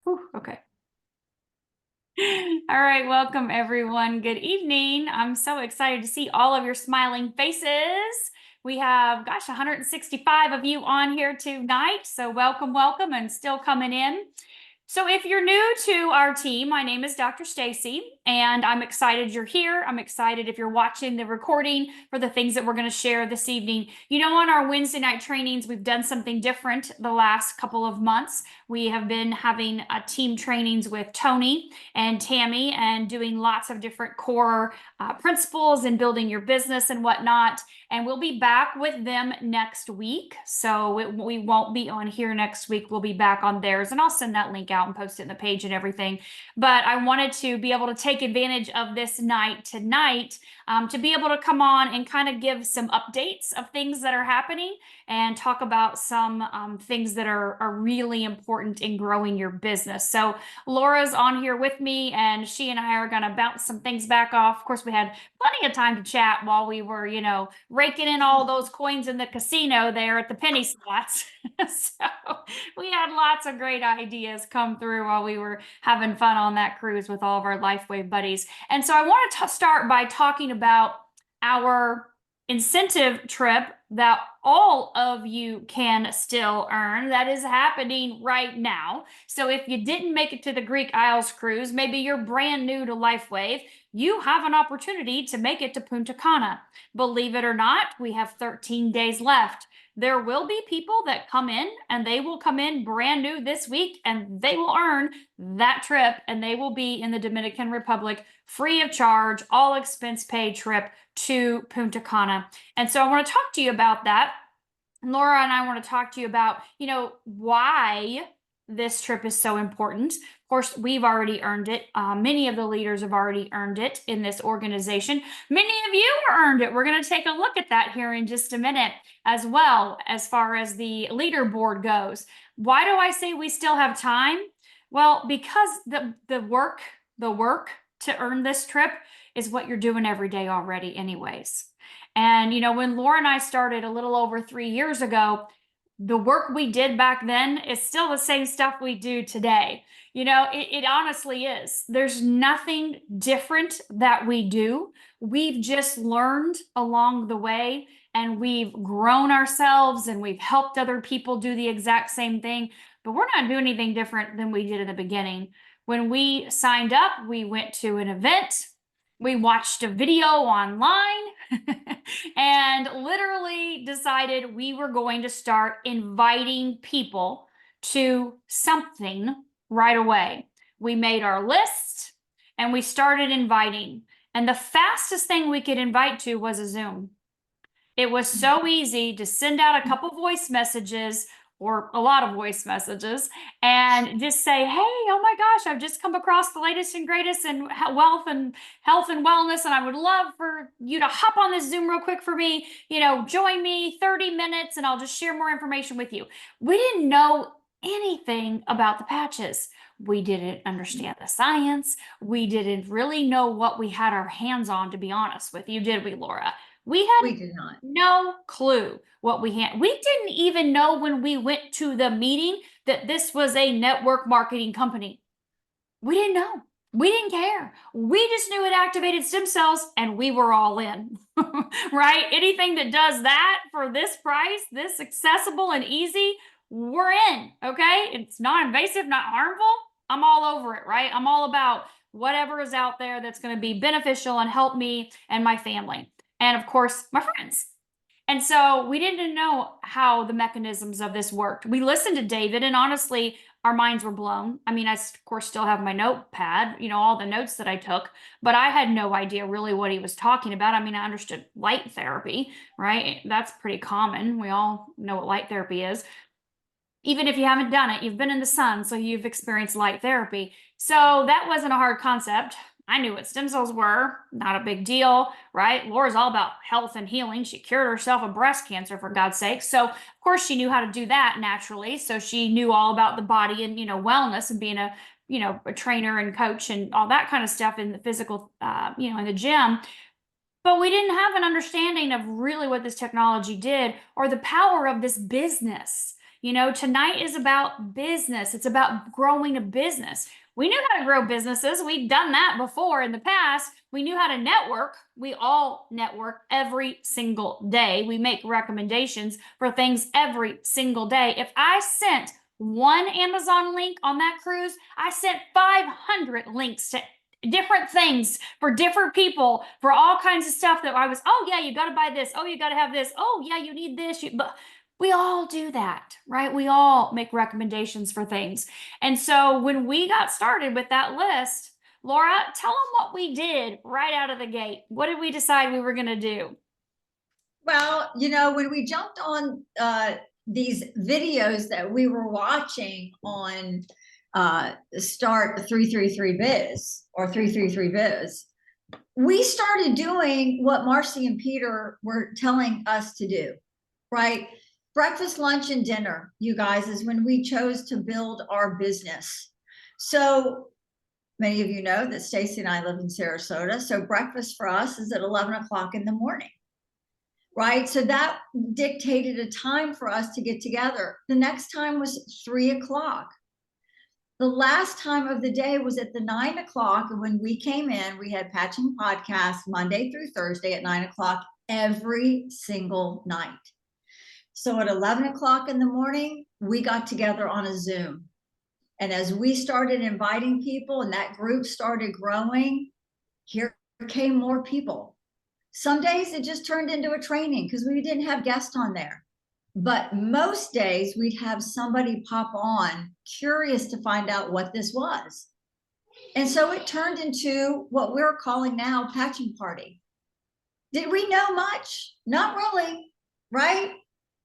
Whew, okay. All right, welcome everyone. Good evening. I'm so excited to see all of your smiling faces. We have, 165 of you on here tonight. So welcome, and still coming in. So if you're new to our team, my name is Dr. Stacy, and I'm excited you're here. I'm excited if you're watching the recording for the things that we're going to share this evening. You know, on our Wednesday night trainings, we've done something different the last couple of months. We have been having team trainings with Tony and Tammy and doing lots of different core principles and building your business and whatnot. And we'll be back with them next week. So we won't be on here next week. We'll be back on theirs, and I'll send that link out and post it in the page and everything. But I wanted to be able to take advantage of this night tonight to be able to come on and kind of give some updates of things that are happening and talk about some things that are really important in growing your business. So Laura's on here with me, and she and I are going to bounce some things back off. Of course, we had plenty of time to chat while we were, raking in all those coins in the casino there at the penny slots. So we had lots of great ideas come through while we were having fun on that cruise with all of our LifeWave buddies. And so I want to start by talking about our incentive trip that all of you can still earn that is happening right now. So if you didn't make it to the Greek Isles cruise, maybe you're brand new to LifeWave, you have an opportunity to make it to Punta Cana. Believe it or not, we have 13 days left. There will be people that come in, and they will come in brand new this week, and they will earn that trip, and they will be in the Dominican Republic free of charge, all expense paid trip to Punta Cana. And so I want to talk to you about that. Laura and I want to talk to you about, why this trip is so important. Of course, we've already earned it. Many of the leaders have already earned it in this organization. Many of you have earned it. We're going to take a look at that here in just a minute as well, as far as the leaderboard goes. Why do I say we still have time? Well, because the work to earn this trip is what you're doing every day already anyways. And, when Laura and I started a little over 3 years ago, the work we did back then is still the same stuff we do today. It honestly is. There's nothing different that we do. We've just learned along the way, and we've grown ourselves, and we've helped other people do the exact same thing. But we're not doing anything different than we did in the beginning. When we signed up, we went to an event. We watched a video online and literally decided we were going to start inviting people to something right away. We made our list and we started inviting. And the fastest thing we could invite to was a Zoom. It was so easy to send out a couple voice messages or a lot of voice messages and just say, hey, oh my gosh, I've just come across the latest and greatest in wealth and health and wellness, and I would love for you to hop on this Zoom real quick for me, join me 30 minutes and I'll just share more information with you. We didn't know anything about the patches. We didn't understand the science. We didn't really know what we had our hands on, to be honest with you, did we, Laura? We did not. No clue what we had. We didn't even know when we went to the meeting that this was a network marketing company. We didn't know. We didn't care. We just knew it activated stem cells, and we were all in, right? Anything that does that for this price, this accessible and easy, we're in, okay? It's not invasive, not harmful. I'm all over it, right? I'm all about whatever is out there that's going to be beneficial and help me and my family. And of course, my friends. And so we didn't know how the mechanisms of this worked. We listened to David, and honestly, our minds were blown. I mean, I, of course, still have my notepad, all the notes that I took, but I had no idea really what he was talking about. I mean, I understood light therapy, right? That's pretty common. We all know what light therapy is. Even if you haven't done it, you've been in the sun, so you've experienced light therapy. So that wasn't a hard concept. I knew what stem cells were, not a big deal, right? Laura's all about health and healing. She cured herself of breast cancer, for God's sake. So, of course, she knew how to do that naturally. So she knew all about the body and, wellness and being a trainer and coach and all that kind of stuff in the physical, in the gym. But we didn't have an understanding of really what this technology did or the power of this business. Tonight is about business. It's about growing a business. We knew how to grow businesses. We'd done that before in the past. We knew how to network. We all network every single day. We make recommendations for things every single day. If I sent one Amazon link on that cruise, I sent 500 links to different things for different people for all kinds of stuff that I was, oh yeah, you got to buy this. Oh, you got to have this. Oh yeah, you need this. But we all do that, right? We all make recommendations for things. And so when we got started with that list, Laura, tell them what we did right out of the gate. What did we decide we were going to do? Well, when we jumped on these videos that we were watching on Start 333 Biz or 333 Biz, we started doing what Marcy and Peter were telling us to do, right? Breakfast, lunch, and dinner, you guys, is when we chose to build our business. So many of you know that Stacy and I live in Sarasota. So breakfast for us is at 11 o'clock in the morning, right? So that dictated a time for us to get together. The next time was 3 o'clock. The last time of the day was at the 9 o'clock. And when we came in, we had Patching Podcast Monday through Thursday at 9 o'clock every single night. So at 11 o'clock in the morning, we got together on a Zoom. And as we started inviting people and that group started growing, here came more people. Some days it just turned into a training because we didn't have guests on there. But most days we'd have somebody pop on curious to find out what this was. And so it turned into what we're calling now Patching Party. Did we know much? Not really, right?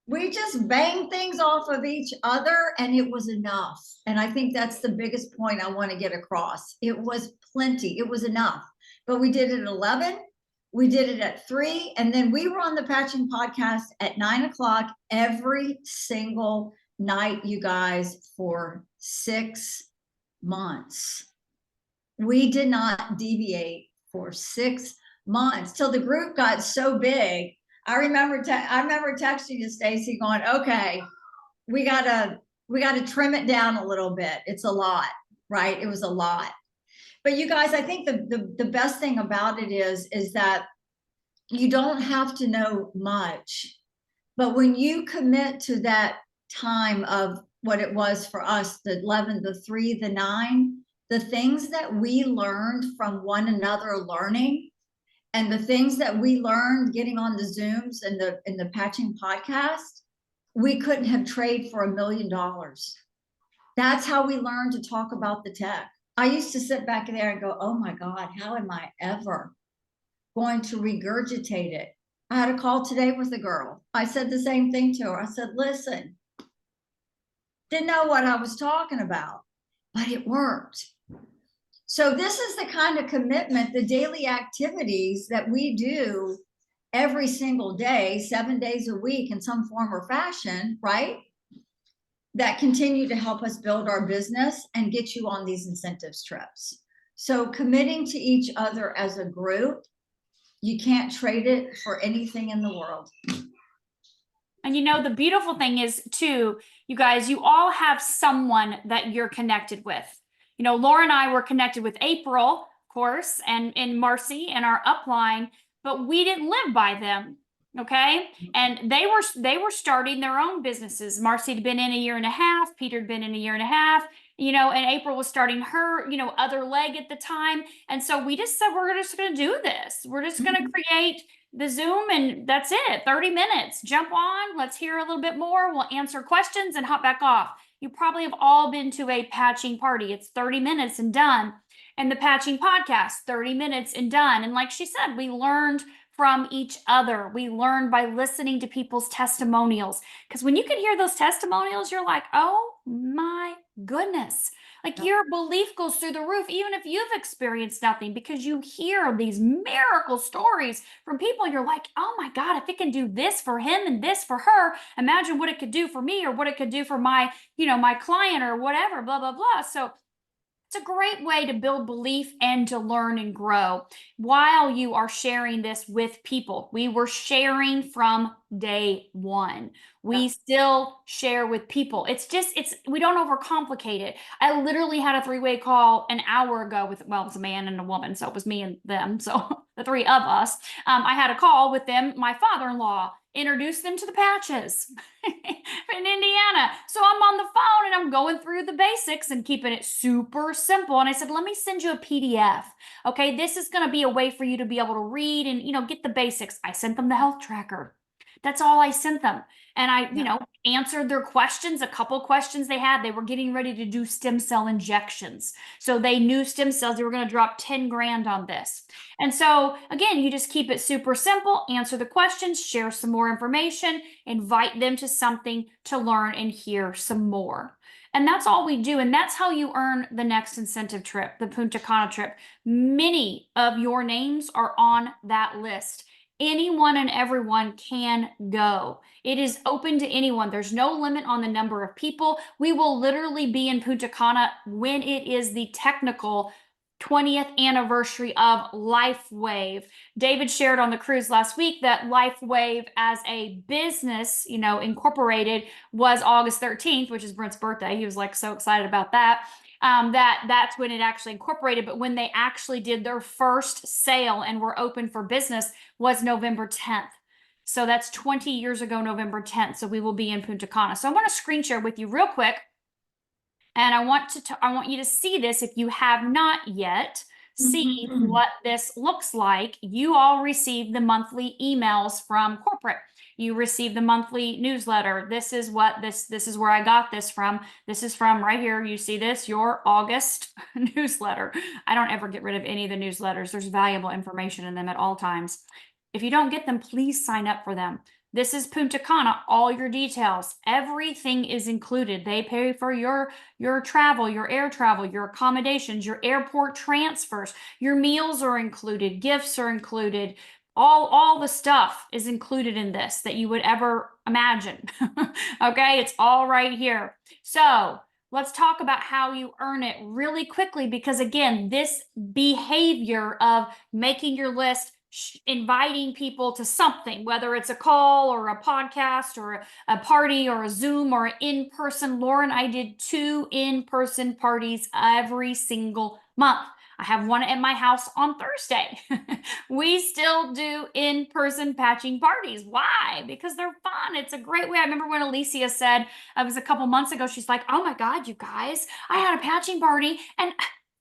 We just banged things off of each other and it was enough. And I think that's the biggest point I want to get across. It was plenty. It was enough. But we did it at 11. We did it at 3. And then we were on the Patching Podcast at 9 o'clock every single night, you guys, for 6 months. We did not deviate for 6 months till the group got so big. I remember texting you, Stacy, going, okay, we gotta trim it down a little bit. It's a lot, right? It was a lot. But you guys, I think the best thing about it is that you don't have to know much, but when you commit to that time of what it was for us, the 11, the 3, the 9, the things that we learned from one another learning, and the things that we learned getting on the Zooms and the Patching Podcast, we couldn't have traded for $1 million. That's how we learned to talk about the tech. I used to sit back there and go, oh my God, how am I ever going to regurgitate it? I had a call today with a girl. I said the same thing to her. I said, listen, didn't know what I was talking about, but it worked. So this is the kind of commitment, the daily activities that we do every single day, 7 days a week in some form or fashion, right? That continue to help us build our business and get you on these incentives trips. So committing to each other as a group, you can't trade it for anything in the world. And the beautiful thing is too, you guys, you all have someone that you're connected with. Laura and I were connected with April, of course, and Marcy and our upline, but we didn't live by them. Okay. And they were starting their own businesses. Marcy had been in 1.5 years. Peter had been in 1.5 years, and April was starting her, other leg at the time. And so we just said, we're just going to do this. We're just going to create the Zoom and that's it. 30 minutes, jump on. Let's hear a little bit more. We'll answer questions and hop back off. You probably have all been to a patching party. It's 30 minutes and done. And the Patching Podcast, 30 minutes and done. And like she said, we learned from each other. We learned by listening to people's testimonials. Because when you can hear those testimonials, you're like, oh my goodness. Like your belief goes through the roof, even if you've experienced nothing, because you hear these miracle stories from people. You're like, oh my God, if it can do this for him and this for her, imagine what it could do for me or what it could do for my, my client or whatever, blah, blah, blah. So It's a great way to build belief and to learn and grow while you are sharing this with people. We were sharing from day one. We still share with people. We don't overcomplicate it. I literally had a three-way call an hour ago with, well, it was a man and a woman, so it was me and them. So the three of us. I had a call with them, my father-in-law, introduced them to the patches in Indiana. So I'm on the phone and I'm going through the basics and keeping it super simple. And I said, let me send you a PDF. Okay, this is going to be a way for you to be able to read and, get the basics. I sent them the health tracker. That's all I sent them. And I, answered their questions, a couple questions they had. They were getting ready to do stem cell injections. So they knew stem cells, they were going to drop 10 grand on this. And so again, you just keep it super simple, answer the questions, share some more information, invite them to something to learn and hear some more. And that's all we do. And that's how you earn the next incentive trip, the Punta Cana trip. Many of your names are on that list. Anyone and everyone can go. It is open to anyone. There's no limit on the number of people. We will literally be in Punta Cana when it is the technical 20th anniversary of LifeWave. David shared on the cruise last week that LifeWave as a business, incorporated, was August 13th, which is Brent's birthday. He was like so excited about that. That's when it actually incorporated. But when they actually did their first sale and were open for business was November 10th. So that's 20 years ago, November 10th. So we will be in Punta Cana. So I want to screen share with you real quick. And I want you to see this if you have not yet. See what this looks like. You all receive the monthly emails from corporate. You receive the monthly newsletter. This is where I got this from. This is from right here. You see this, your August newsletter. I don't ever get rid of any of the newsletters. There's valuable information in them at all times. If you don't get them, please sign up for them. This is Punta Cana, all your details. Everything is included. They pay for your travel, your air travel, your accommodations, your airport transfers. Your meals are included. Gifts are included. All the stuff is included in this that you would ever imagine. Okay, it's all right here. So let's talk about how you earn it really quickly, because again, this behavior of making your list, inviting people to something, whether it's a call or a podcast or a party or a Zoom or an in-person. Lauren, I did 2 in-person parties every single month. I have one at my house on Thursday. We still do in-person patching parties. Why? Because they're fun. It's a great way. I remember when Alicia said, it was a couple months ago, she's like, oh my God, you guys, I had a patching party and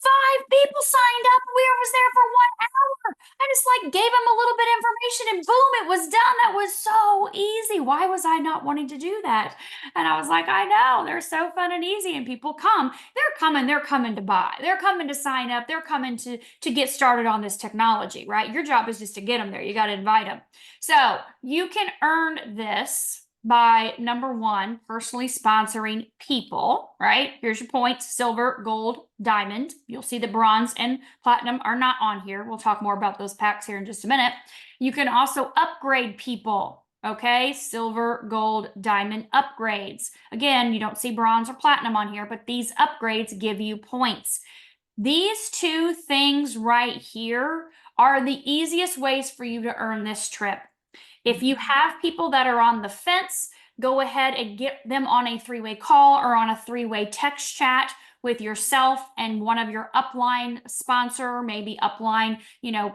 5 people signed up. We was there for 1 hour. I just gave them a little bit of information and boom, it was done. That was so easy. Why was I not wanting to do that? And I was like, I know, they're so fun and easy, and people come. They're coming to buy. They're coming to sign up. They're coming to get started on this technology, right? Your job is just to get them there. You got to invite them. So you can earn this by, number 1, personally sponsoring people, right? Here's your points: silver, gold, diamond. You'll see the bronze and platinum are not on here. We'll talk more about those packs here in just a minute. You can also upgrade people, okay? Silver, gold, diamond upgrades. Again, you don't see bronze or platinum on here, but these upgrades give you points. These 2 things right here are the easiest ways for you to earn this trip. If you have people that are on the fence, go ahead and get them on a 3-way call or on a 3-way text chat with yourself and one of your upline sponsor, maybe upline,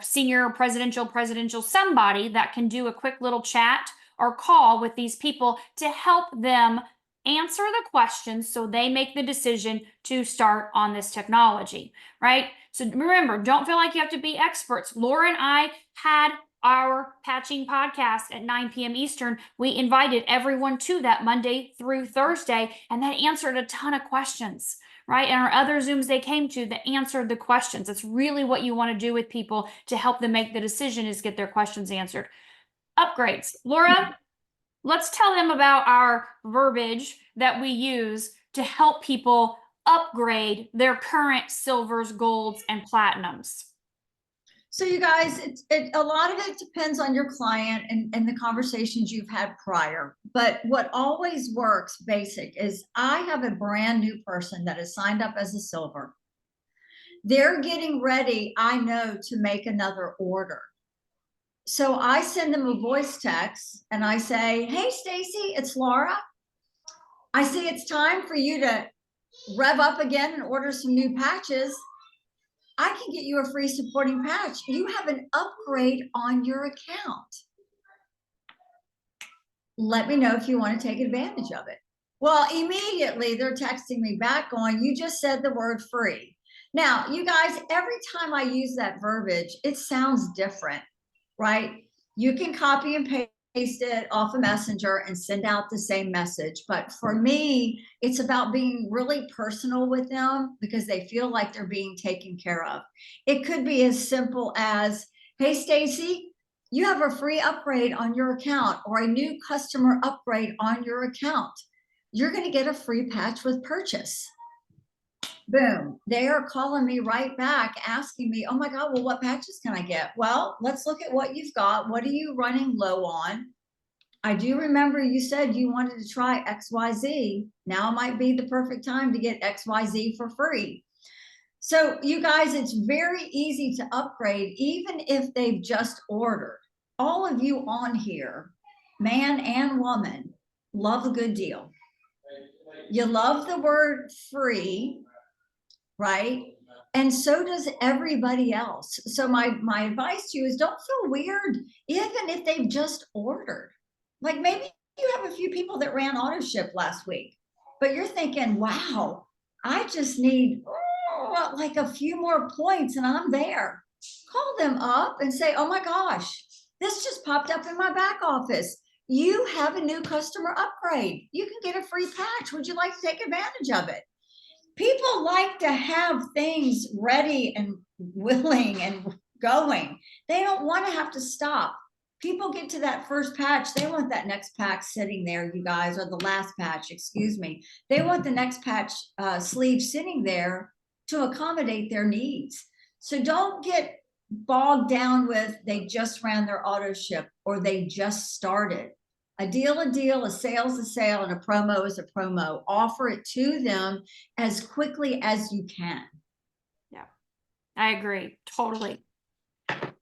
senior presidential, somebody that can do a quick little chat or call with these people to help them answer the questions so they make the decision to start on this technology, right? So remember, don't feel like you have to be experts. Laura and I had our patching podcast at 9 p.m. Eastern. We invited everyone to that Monday through Thursday, and that answered a ton of questions, right? And our other Zooms they came to that answered the questions. That's really what you want to do with people to help them make the decision, is get their questions answered. Upgrades. Laura, let's tell them about our verbiage that we use to help people upgrade their current silvers, golds, and platinums. So you guys, a lot of it depends on your client and the conversations you've had prior. But what always works basic is, I have a brand new person that is signed up as a silver. they're getting ready, I know, to make another order. So I send them a voice text and I say, hey, Stacy, it's Laura. I see it's time for you to rev up again and order some new patches. I can get you a free supporting patch. You have an upgrade on your account. Let me know if you want to take advantage of it. Well, immediately they're texting me back going, you just said the word free. Now, you guys, every time I use that verbiage, it sounds different, right? You can copy and paste it off a messenger and send out the same message. But for me, it's about being really personal with them because they feel like they're being taken care of. It could be as simple as, hey, Stacy, you have a free upgrade on your account or a new customer upgrade on your account. You're going to get a free patch with purchase. Boom. They are calling me right back asking me, oh my God, well, what patches can I get? Well, let's look at what you've got. What are you running low on? I do remember you said you wanted to try XYZ. Now might be the perfect time to get XYZ for free. So you guys, it's very easy to upgrade, even if they've just ordered. All of you on here, man and woman, love a good deal. You love the word free, right? And so does everybody else. So my advice to you is don't feel weird, even if they've just ordered. Like maybe you have a few people that ran auto ship last week, but you're thinking, wow, I just need like a few more points and I'm there. Call them up and say, oh my gosh, this just popped up in my back office. You have a new customer upgrade. You can get a free patch. Would you like to take advantage of it? People like to have things ready and willing and going. They don't want to have to stop. People get to that first patch, they want that next patch sitting there, you guys, or the last patch, excuse me. They want the next patch sleeve sitting there to accommodate their needs. So don't get bogged down with they just ran their auto ship or they just started. A deal, a sale is a sale, and a promo is a promo. Offer it to them as quickly as you can. Yeah, I agree. Totally.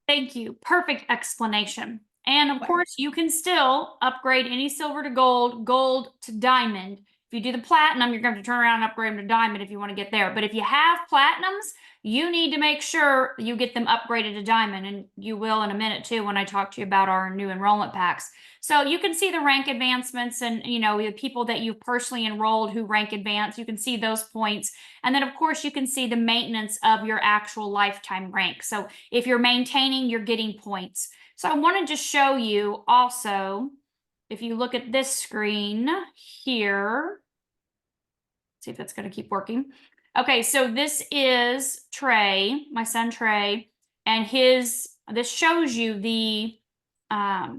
Thank you. Perfect explanation. And of course, you can still upgrade any silver to gold, gold to diamond. If you do the platinum, you're going to turn around and upgrade them to diamond if you want to get there. But if you have platinums, you need to make sure you get them upgraded to diamond, and you will in a minute too when I talk to you about our new enrollment packs. So you can see the rank advancements and, you know, the people that you've personally enrolled who rank advance. You can see those points. And then, of course, you can see the maintenance of your actual lifetime rank. So if you're maintaining, you're getting points. So I want to just show you also, if you look at this screen here, see if it's going to keep working. Okay, so this is Trey, my son Trey, and this shows you the, let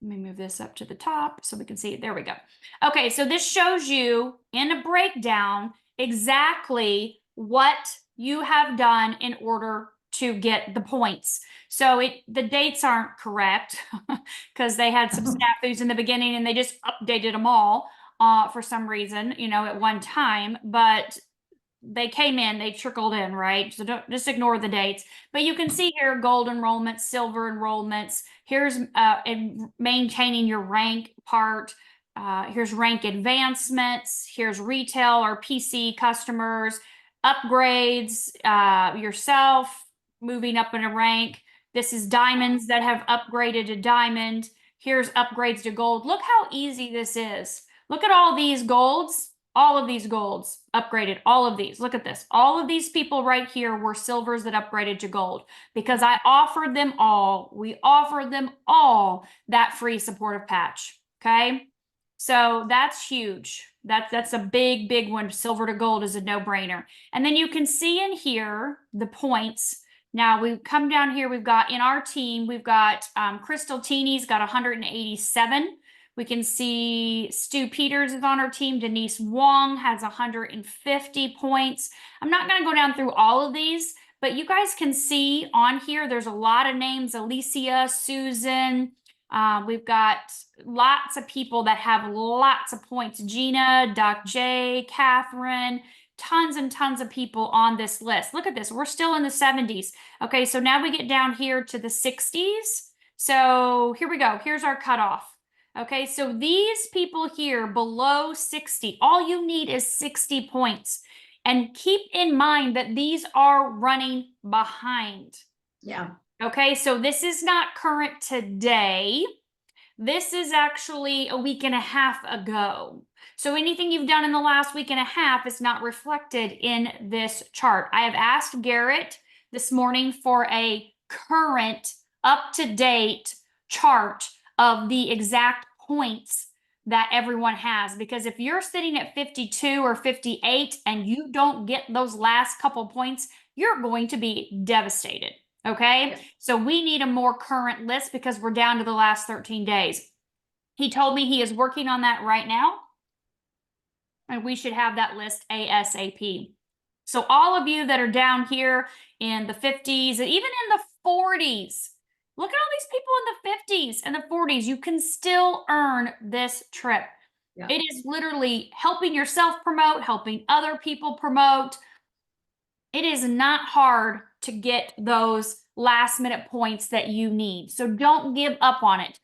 me move this up to the top so we can see it. There we go. Okay, so this shows you in a breakdown exactly what you have done in order to get the points. So the dates aren't correct because they had some snafus in the beginning and they just updated them all for some reason, you know, at one time. But they came in, they trickled in, right? So don't just ignore the dates. But you can see here gold enrollments, silver enrollments. Here's maintaining your rank part. Here's rank advancements. Here's retail or PC customers, upgrades, yourself moving up in a rank. This is diamonds that have upgraded to diamond. Here's upgrades to gold. Look how easy this is. Look at all these golds. All of these golds upgraded, all of these. Look at this. All of these people right here were silvers that upgraded to gold because I offered them all. We offered them all that free supportive patch. Okay. So that's huge. That's a big, big one. Silver to gold is a no-brainer. And then you can see in here the points. Now we come down here. We've got in our team, we've got Crystal Teeny's got 187. We can see Stu Peters is on our team. Denise Wong has 150 points. I'm not going to go down through all of these, but you guys can see on here, there's a lot of names. Alicia, Susan. We've got lots of people that have lots of points. Gina, Doc J, Catherine, tons and tons of people on this list. Look at this. We're still in the 70s. Okay, so now we get down here to the 60s. So here we go. Here's our cutoff. Okay, so these people here below 60, all you need is 60 points. And keep in mind that these are running behind. Yeah. Okay, so this is not current today. This is actually a week and a half ago. So anything you've done in the last week and a half is not reflected in this chart. I have asked Garrett this morning for a current, up-to-date chart of the exact points that everyone has. Because if you're sitting at 52 or 58 and you don't get those last couple points, you're going to be devastated. Okay, Yeah. so we need a more current list because we're down to the last 13 days. He told me he is working on that right now, and we should have that list ASAP. So all of you that are down here in the 50s and even in the 40s, look at all these people in the 50s and the 40s. You can still earn this trip. Yeah. It is literally helping yourself promote, helping other people promote. It is not hard to get those last minute points that you need. So don't give up on it.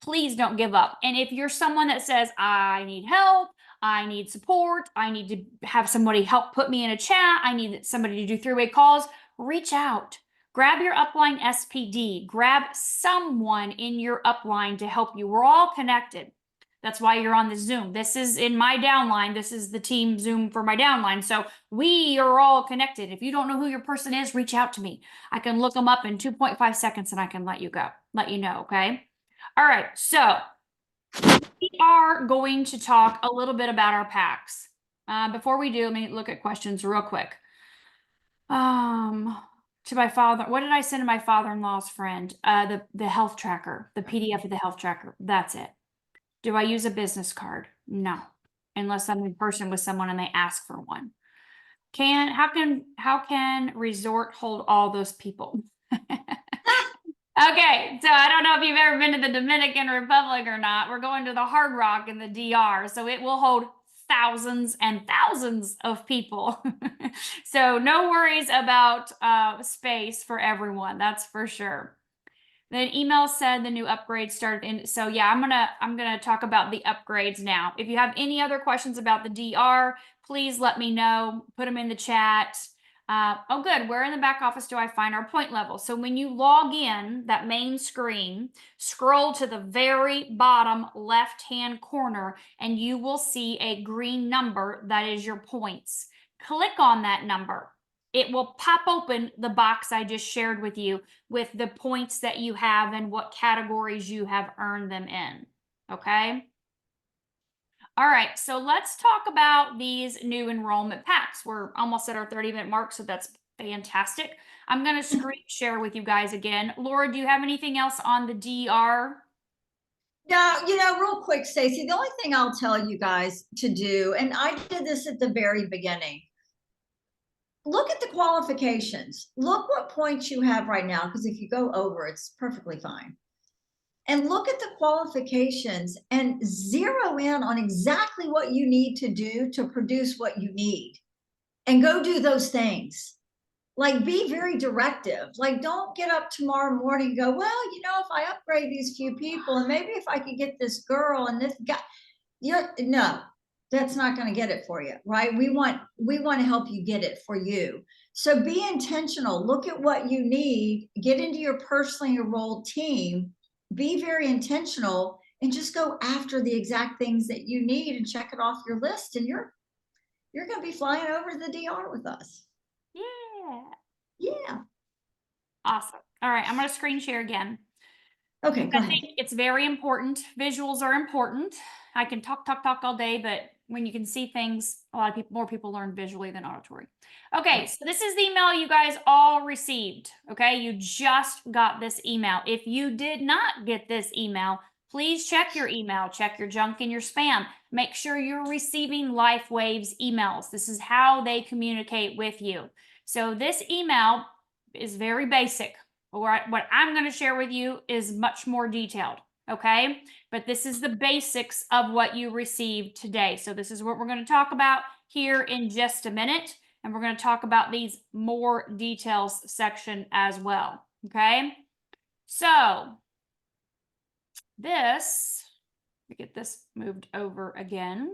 Please don't give up. And if you're someone that says, I need help, I need support, I need to have somebody help put me in a chat, I need somebody to do three-way calls, reach out. Grab your upline SPD, grab someone in your upline to help you. We're all connected. That's why you're on the Zoom. This is in my downline. This is the team Zoom for my downline. So we are all connected. If you don't know who your person is, reach out to me. I can look them up in 2.5 seconds and I can let you know, okay? All right, so we are going to talk a little bit about our packs. Before we do, let me look at questions real quick. To my father, what did I send to my father-in-law's friend? The health tracker, the PDF of the health tracker. That's it. Do I use a business card? No, unless I'm in person with someone and they ask for one. How can resort hold all those people? Okay, so I don't know if you've ever been to the Dominican Republic or not. We're going to the Hard Rock in the DR, so it will hold thousands and thousands of people. So no worries about space for everyone, that's for sure. The email said the new upgrades started in. So yeah, I'm gonna talk about the upgrades now. If you have any other questions about the DR, please let me know. Put them in the chat. Oh, good. Where in the back office do I find our point level? So when you log in, that main screen, scroll to the very bottom left-hand corner, and you will see a green number that is your points. Click on that number. It will pop open the box I just shared with you with the points that you have and what categories you have earned them in. Okay. All right, so let's talk about these new enrollment packs. We're almost at our 30-minute mark, so that's fantastic. I'm going to screen share with you guys again. Laura, do you have anything else on the DR? No, real quick, Stacey, the only thing I'll tell you guys to do, and I did this at the very beginning, look at the qualifications. Look what points you have right now, because if you go over, it's perfectly fine. And look at the qualifications and zero in on exactly what you need to do to produce what you need. And go do those things. Like, be very directive. Like, don't get up tomorrow morning and go, well, if I upgrade these few people and maybe if I could get this girl and this guy, no, that's not going to get it for you, right? We want to help you get it for you. So be intentional. Look at what you need. Get into your personally enrolled team. Be very intentional and just go after the exact things that you need and check it off your list. And you're going to be flying over to the DR with us. Yeah. Yeah. Awesome. All right, I'm going to screen share again. Okay, go I ahead. think it's very important. Visuals are important. I can talk all day, but when you can see things, more people learn visually than auditory. Okay, so this is the email you guys all received. Okay, you just got this email. If you did not get this email, please check your email, check your junk and your spam. Make sure you're receiving LifeWaves emails. This is how they communicate with you. So this email is very basic. What I'm going to share with you is much more detailed. Okay, but this is the basics of what you received today. So this is what we're going to talk about here in just a minute. And we're going to talk about these more details section as well. Okay, so this, let me get this moved over again.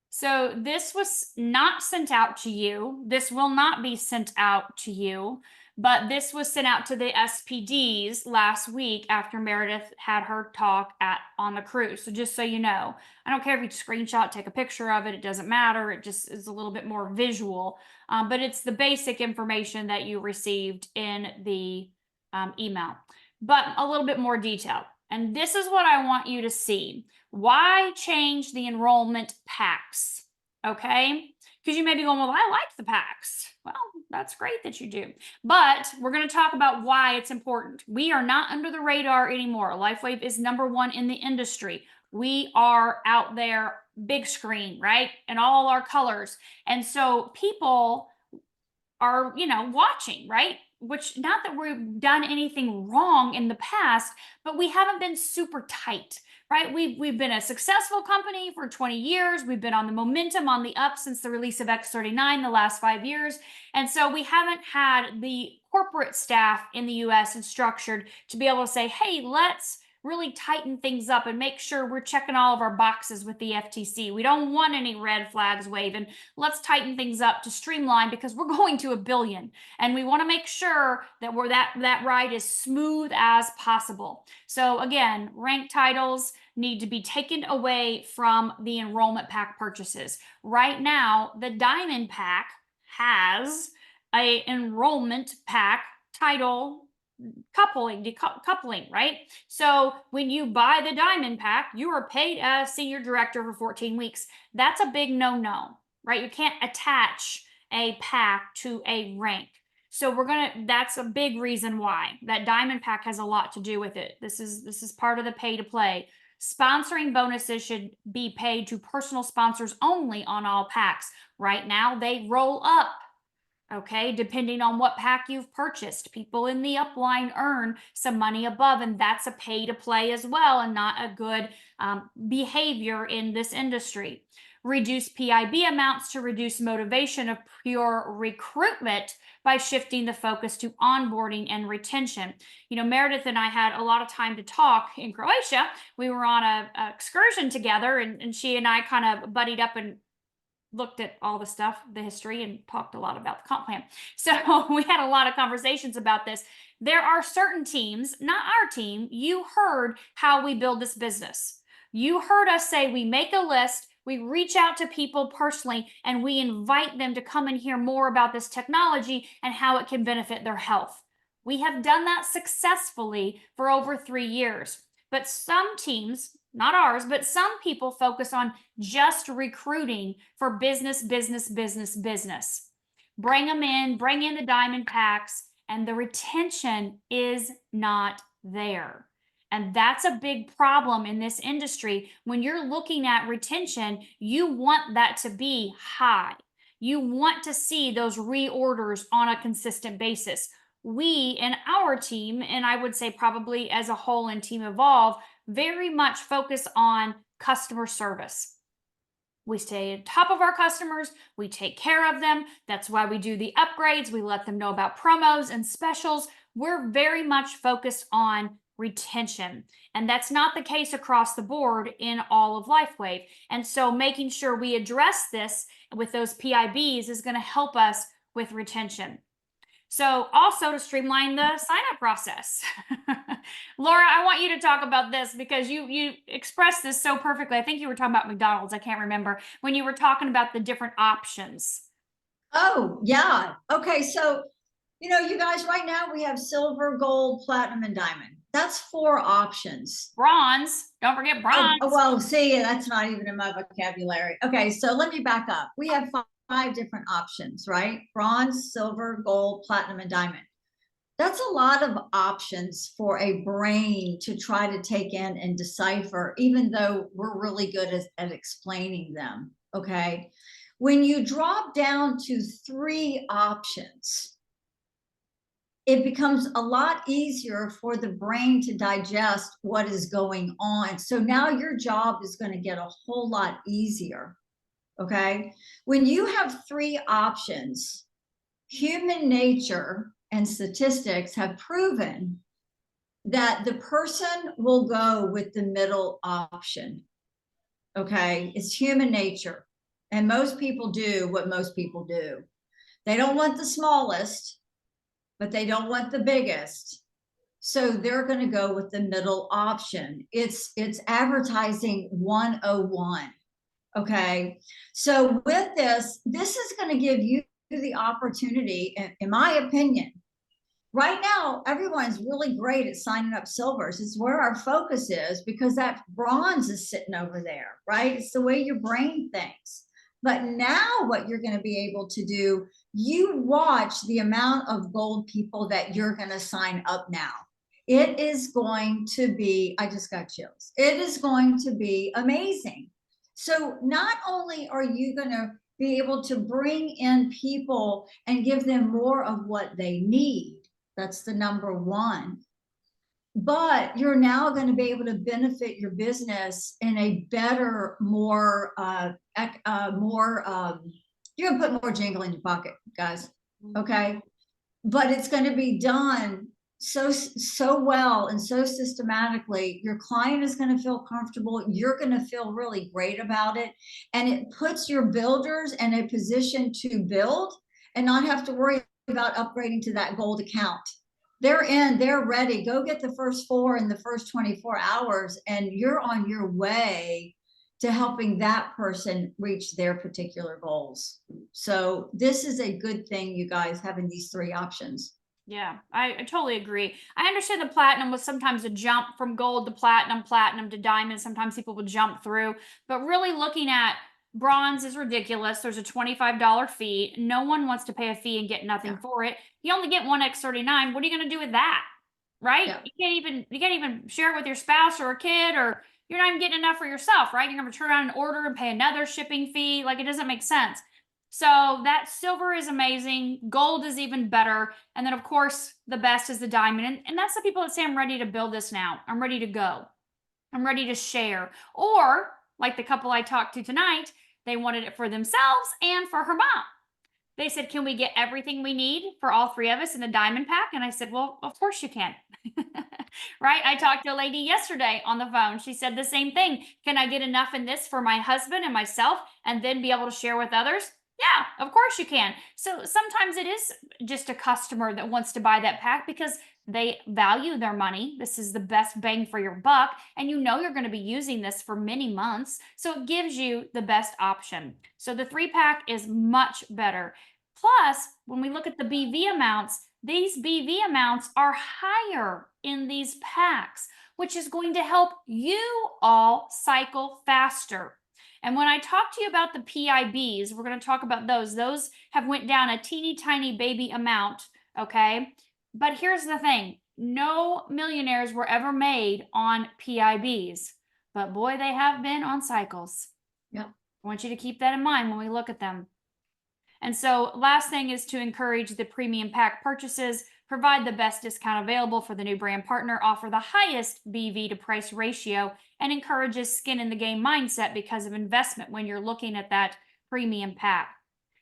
So this was not sent out to you. This will not be sent out to you, but this was sent out to the SPDs last week after Meredith had her talk on the cruise. So just so you know, I don't care if you screenshot, take a picture of it. It doesn't matter. It just is a little bit more visual, but it's the basic information that you received in the email, but a little bit more detailed. And this is what I want you to see. Why change the enrollment packs? Okay, because you may be going, well, I like the packs. Well, that's great that you do. But we're going to talk about why it's important. We are not under the radar anymore. LifeWave is #1 in the industry. We are out there, big screen, right? And all our colors. And so people are, watching, right? Which, not that we've done anything wrong in the past, but we haven't been super tight, right? We've been a successful company for 20 years. We've been on the momentum on the up since the release of X39 the last 5 years. And so we haven't had the corporate staff in the US and structured to be able to say, hey, let's really tighten things up and make sure we're checking all of our boxes with the FTC. We don't want any red flags waving. Let's tighten things up to streamline because we're going to 1 billion and we want to make sure that that ride is smooth as possible. So again, rank titles need to be taken away from the enrollment pack purchases. Right now, the Diamond Pack has a enrollment pack title decoupling, right? So when you buy the Diamond Pack, you are paid as senior director for 14 weeks. That's a big no-no, right? You can't attach a pack to a rank. So that's a big reason why that Diamond Pack has a lot to do with it. This is part of the pay to play. Sponsoring bonuses should be paid to personal sponsors only on all packs. Right now, they roll up. Okay, depending on what pack you've purchased. People in the upline earn some money above, and that's a pay to play as well, and not a good behavior in this industry. Reduce PIB amounts to reduce motivation of pure recruitment by shifting the focus to onboarding and retention. Meredith and I had a lot of time to talk in Croatia. We were on a excursion together, and she and I kind of buddied up and looked at all the stuff, the history, and talked a lot about the comp plan. So we had a lot of conversations about this. There are certain teams, not our team. You heard how we build this business. You heard us say we make a list, we reach out to people personally, and we invite them to come and hear more about this technology and how it can benefit their health. We have done that successfully for over 3 years. But some teams, not ours, but some people focus on just recruiting for business, business, business, business. Bring them in, bring in the Diamond Packs, and the retention is not there. And that's a big problem in this industry. When you're looking at retention, you want that to be high. You want to see those reorders on a consistent basis. We in our team, and I would say probably as a whole in Team Evolve, very much focus on customer service. We stay on top of our customers. We take care of them. That's why we do the upgrades. We let them know about promos and specials. We're very much focused on retention. And that's not the case across the board in all of LifeWave. And so making sure we address this with those PIBs is going to help us with retention. So also to streamline the sign-up process. Laura, I want you to talk about this because you expressed this so perfectly. I think you were talking about McDonald's. I can't remember when you were talking about the different options. Oh, yeah. Okay. So, you guys, right now we have silver, gold, platinum, and diamond. That's 4 options. Bronze. Don't forget bronze. Well, see, that's not even in my vocabulary. Okay. So let me back up. We have 5 different options, right? Bronze, silver, gold, platinum, and diamond. That's a lot of options for a brain to try to take in and decipher, even though we're really good at explaining them. Okay. When you drop down to 3 options, it becomes a lot easier for the brain to digest what is going on. So now your job is going to get a whole lot easier. Okay. When you have three options, human nature and statistics have proven that the person will go with the middle option. Okay. It's human nature. And most people do what most people do. They don't want the smallest, but they don't want the biggest. So they're going to go with the middle option. It's advertising 101. Okay. So with this is going to give you the opportunity, in my opinion. Right now, everyone's really great at signing up silvers. It's where our focus is because that bronze is sitting over there, right? It's the way your brain thinks. But now what you're going to be able to do, you watch the amount of gold people that you're going to sign up now. It is going to be, I just got chills. It is going to be amazing. So not only are you going to be able to bring in people and give them more of what they need, that's the number one. But you're now going to be able to benefit your business in a better, more, you're going to put more jingle in your pocket, guys. Okay. But it's going to be done so well and so systematically. Your client is going to feel comfortable. You're going to feel really great about it. And it puts your builders in a position to build and not have to worry about upgrading to that gold account. They're in, they're ready. Go get the first 4 in the first 24 hours, and you're on your way to helping that person reach their particular goals. So this is a good thing, you guys, having these 3 options. Yeah, I totally agree. I understand the platinum was sometimes a jump from gold to platinum, platinum to diamond. Sometimes people would jump through, but really looking at bronze is ridiculous. There's a $25 fee. No one wants to pay a fee and get nothing Yeah. for it. You only get one X39. What are you going to do with that? Right? Yeah. You can't even share it with your spouse or a kid, or you're not even getting enough for yourself, right? You're going to turn around and order and pay another shipping fee. Like, it doesn't make sense. So that silver is amazing. Gold is even better. And then, of course, the best is the diamond. And that's the people that say, I'm ready to build this now. I'm ready to go. I'm ready to share. Or, like the couple I talked to tonight, they wanted it for themselves and for her mom. They said, can we get everything we need for all 3 of us in the diamond pack? And I said, well, of course you can. Right? I talked to a lady yesterday on the phone. She said the same thing. Can I get enough in this for my husband and myself and then be able to share with others? Yeah, of course you can. So sometimes it is just a customer that wants to buy that pack because they value their money. This is the best bang for your buck. And you know you're going to be using this for many months. So it gives you the best option. So the 3-pack is much better. Plus, when we look at the BV amounts, these BV amounts are higher in these packs, which is going to help you all cycle faster. And when I talk to you about the PIBs, we're going to talk about those. Those have went down a teeny tiny baby amount, okay? But here's the thing. No millionaires were ever made on PIBs, but boy, they have been on cycles. Yep. I want you to keep that in mind when we look at them. And so last thing is to encourage the premium pack purchases, provide the best discount available for the new brand partner, offer the highest BV to price ratio, and encourages skin in the game mindset because of investment when you're looking at that premium pack.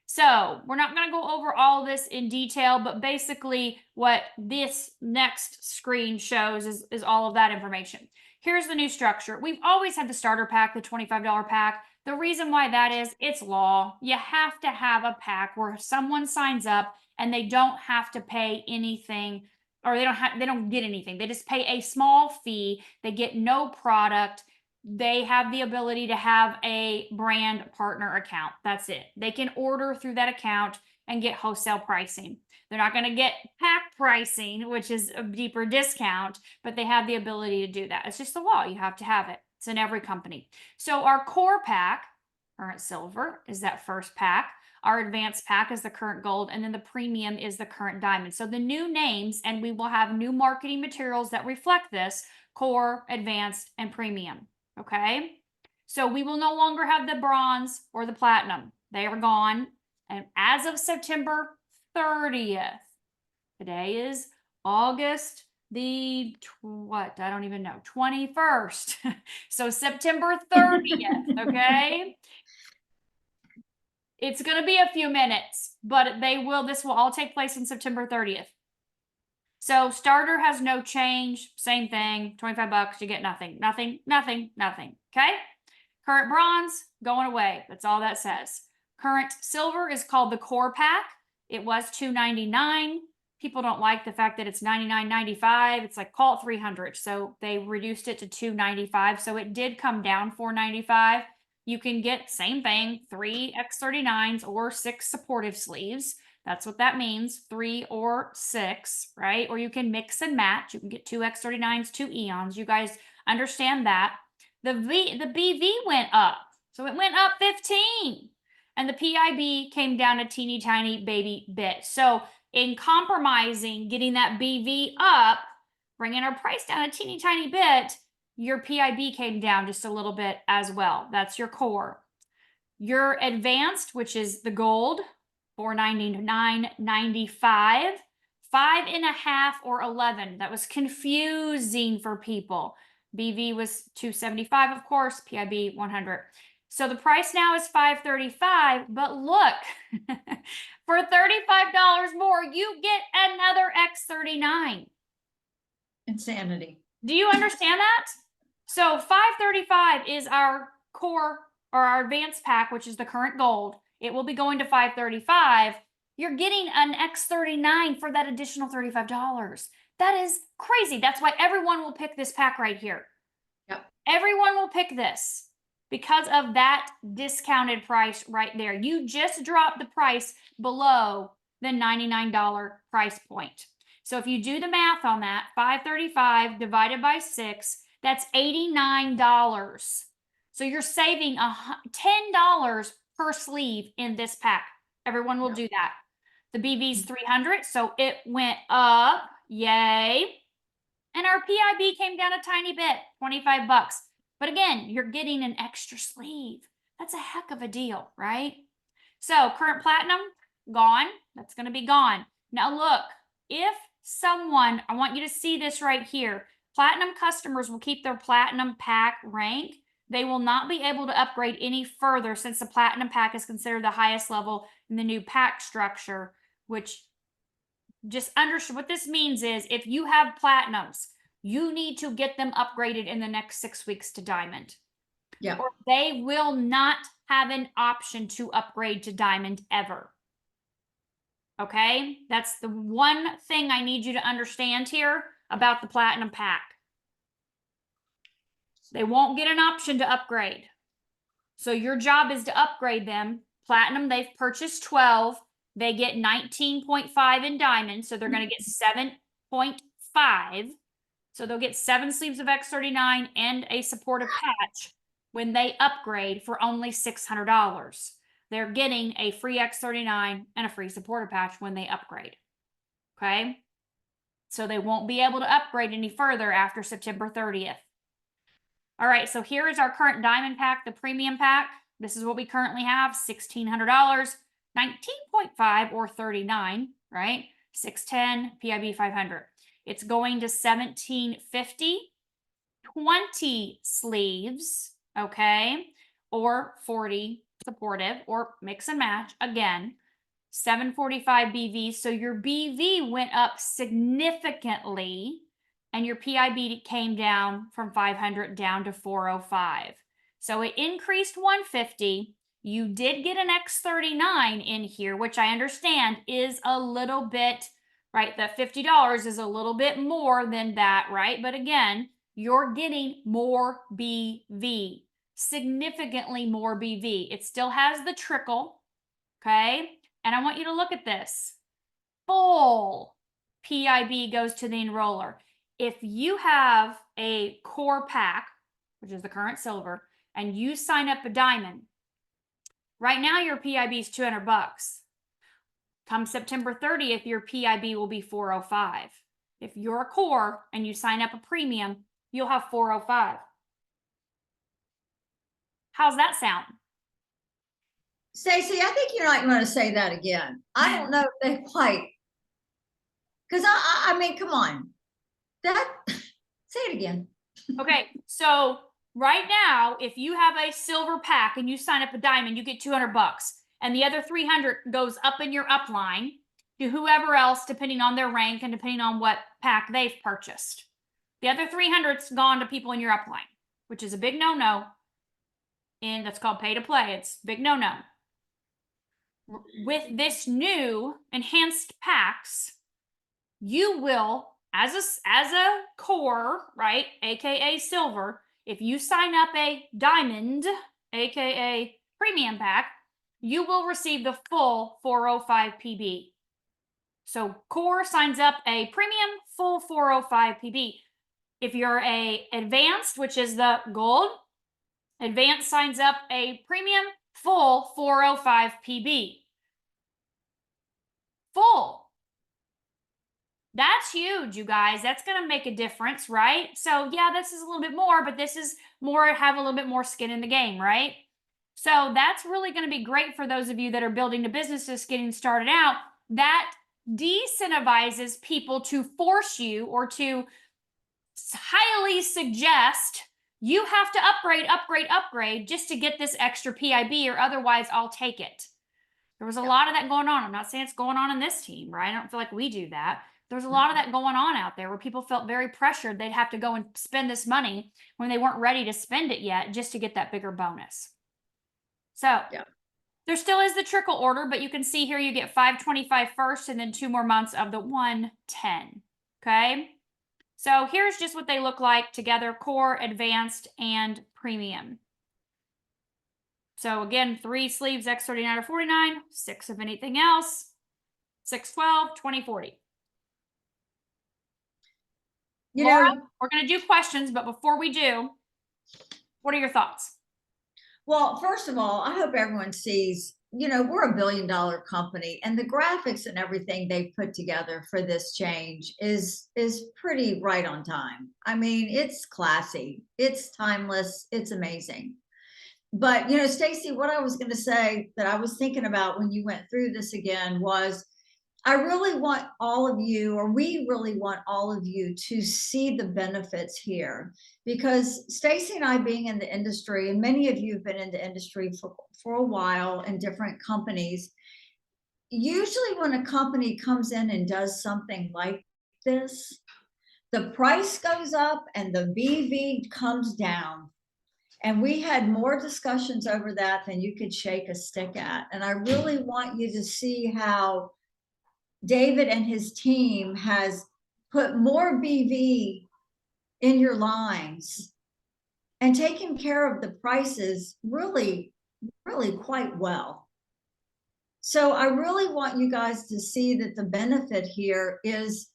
So we're not going to go over all this in detail, but basically what this next screen shows is all of that information. Here's the new structure. We've always had the starter pack, the $25 pack. The reason why that is, it's law. You have to have a pack where someone signs up and they don't have to pay anything, or they don't get anything. They just pay a small fee. They get no product. They have the ability to have a brand partner account. That's it. They can order through that account and get wholesale pricing. They're not going to get pack pricing, which is a deeper discount, but they have the ability to do that. It's just the law. You have to have it. It's in every company. So our core pack, current silver, is that first pack. Our advanced pack is the current gold, and then the premium is the current diamond. So the new names, and we will have new marketing materials that reflect this: core, advanced, and premium. Okay. So we will no longer have the bronze or the platinum. They are gone. And as of September 30th, Today is August the what? I don't even know. 21st. So September 30th, okay? It's going to be a few minutes, but this will all take place on September 30th. So starter has no change, same thing, 25 bucks, you get nothing, nothing, nothing, nothing, okay? Current bronze, going away, that's all that says. Current silver is called the core pack. It was $299. People don't like the fact that it's $99.95. It's like, call it $300. So they reduced it to $295. So it did come down $495. You can get, same thing, 3 X39s or 6 supportive sleeves. That's what that means, 3 or 6, right? Or you can mix and match. You can get 2 X39s, 2 Eons. You guys understand that. The BV went up. So it went up 15. And the PIB came down a teeny tiny baby bit. So in compromising, getting that BV up, bringing our price down a teeny tiny bit, your PIB came down just a little bit as well. That's your core. Your advanced, which is the gold, $499.95, 5.5 or 11. That was confusing for people. BV was $275, of course, PIB 100. So the price now is $535, but look, for $35 more, you get another X39. Insanity. Do you understand that? So $535 is our core or our advanced pack, which is the current gold. It will be going to $535. You're getting an X39 for that additional $35. That is crazy. That's why everyone will pick this pack right here. Yep. Everyone will pick this because of that discounted price right there. You just dropped the price below the $99 price point. So if you do the math on that, $535 divided by 6, that's $89. So you're saving $10 per sleeve in this pack. Everyone will do that. The BV's 300, so it went up. Yay. And our PIB came down a tiny bit, 25 bucks. But again, you're getting an extra sleeve. That's a heck of a deal, right? So current platinum, gone. That's going to be gone. Now look, if someone, I want you to see this right here. Platinum customers will keep their platinum pack rank. They will not be able to upgrade any further since the platinum pack is considered the highest level in the new pack structure, which just understand what this means is if you have platinums, you need to get them upgraded in the next 6 weeks to diamond. Yeah. Or they will not have an option to upgrade to diamond ever. Okay? That's the one thing I need you to understand here about the platinum pack. They won't get an option to upgrade. So your job is to upgrade them. Platinum, they've purchased 12. They get 19.5 in diamond. So they're going to get 7.5. So they'll get 7 sleeves of X39 and a supportive patch when they upgrade for only $600. They're getting a free X39 and a free supportive patch when they upgrade. Okay? So they won't be able to upgrade any further after September 30th. All right, so here is our current diamond pack, the premium pack. This is what we currently have, $1,600, 19.5 or 39, right? 610, PIB 500. It's going to $1,750, 20 sleeves, okay? Or 40 supportive or mix and match. Again, 745 BV. So your BV went up significantly and your PIB came down from 500 down to 405. So it increased 150. You did get an X39 in here, which I understand is a little bit, right? That $50 is a little bit more than that, right? But again, you're getting more BV, significantly more BV. It still has the trickle, okay? And I want you to look at this. Full PIB goes to the enroller. If you have a core pack, which is the current silver, and you sign up a diamond, right now your PIB is 200 bucks. Come September 30th, your PIB will be 405. If you're a core and you sign up a premium, you'll have 405. How's that sound? Stacey, I think you're not going to say that again. I don't know if they quite Because I mean, come on. Say it again. Okay, so right now, if you have a silver pack and you sign up a diamond, you get 200 bucks. And the other 300 goes up in your upline to whoever else, depending on their rank and depending on what pack they've purchased. The other 300's gone to people in your upline, which is a big no-no. And that's called pay to play. It's big no-no. With this new enhanced packs, you will, as a core, right, aka silver, if you sign up a diamond, aka premium pack, you will receive the full 405 PB. So core signs up a premium full 405 PB. If you're a advanced, which is the gold, advanced signs up a premium full 405 PB. Full. That's huge, you guys. That's going to make a difference, right? So yeah, this is a little bit more, but this is more, have a little bit more skin in the game, right? So that's really going to be great for those of you that are building a business just getting started out. That decentivizes people to force you or to highly suggest you have to upgrade just to get this extra PIB, or otherwise I'll take it. There was a lot of that going on. I'm not saying it's going on in this team, right? I don't feel like we do that. There's a lot of that going on out there where people felt very pressured they'd have to go and spend this money when they weren't ready to spend it yet just to get that bigger bonus. So there still is the trickle order, but you can see here you get 525 first and then 2 more months of the 110. Okay. So here's just what they look like together: core, advanced, and premium. So again, 3 sleeves, X39 or 49, 6 of anything else, 612, 2040. Laura, we're going to do questions, but before we do, what are your thoughts? Well, first of all, I hope everyone sees, we're a $1 billion company, and the graphics and everything they've put together for this change is pretty right on time. I mean, it's classy, it's timeless, it's amazing. But, Stacy, what I was going to say that I was thinking about when you went through this again was, I really want all of you, or we really want all of you to see the benefits here, because Stacy and I, being in the industry, and many of you have been in the industry for a while in different companies, usually when a company comes in and does something like this, the price goes up and the BV comes down. And we had more discussions over that than you could shake a stick at. And I really want you to see how David and his team has put more BV in your lines and taken care of the prices really, really quite well. So I really want you guys to see that the benefit here is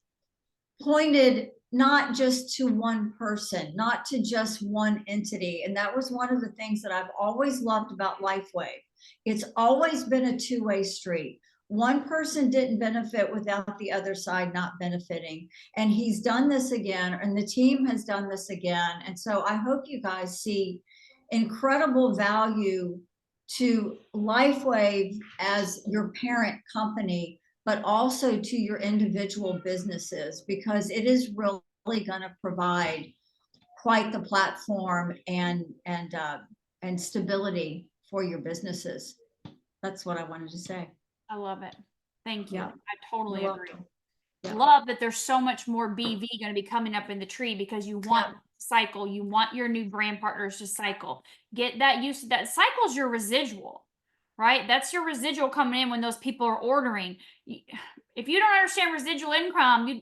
pointed not just to one person, not to just one entity. And that was one of the things that I've always loved about Lifeway. It's always been a two-way street. One person didn't benefit without the other side not benefiting. And he's done this again, and the team has done this again. And so I hope you guys see incredible value to Lifeway as your parent company, but also to your individual businesses, because it is really going to provide quite the platform and stability for your businesses. That's what I wanted to say. I love it. Thank you. Yeah. I totally agree. Yeah. Love that there's so much more BV going to be coming up in the tree, because you want cycle. You want your new brand partners to cycle. Get that used to that. Cycle's your residual, right? That's your residual coming in when those people are ordering. If you don't understand residual income,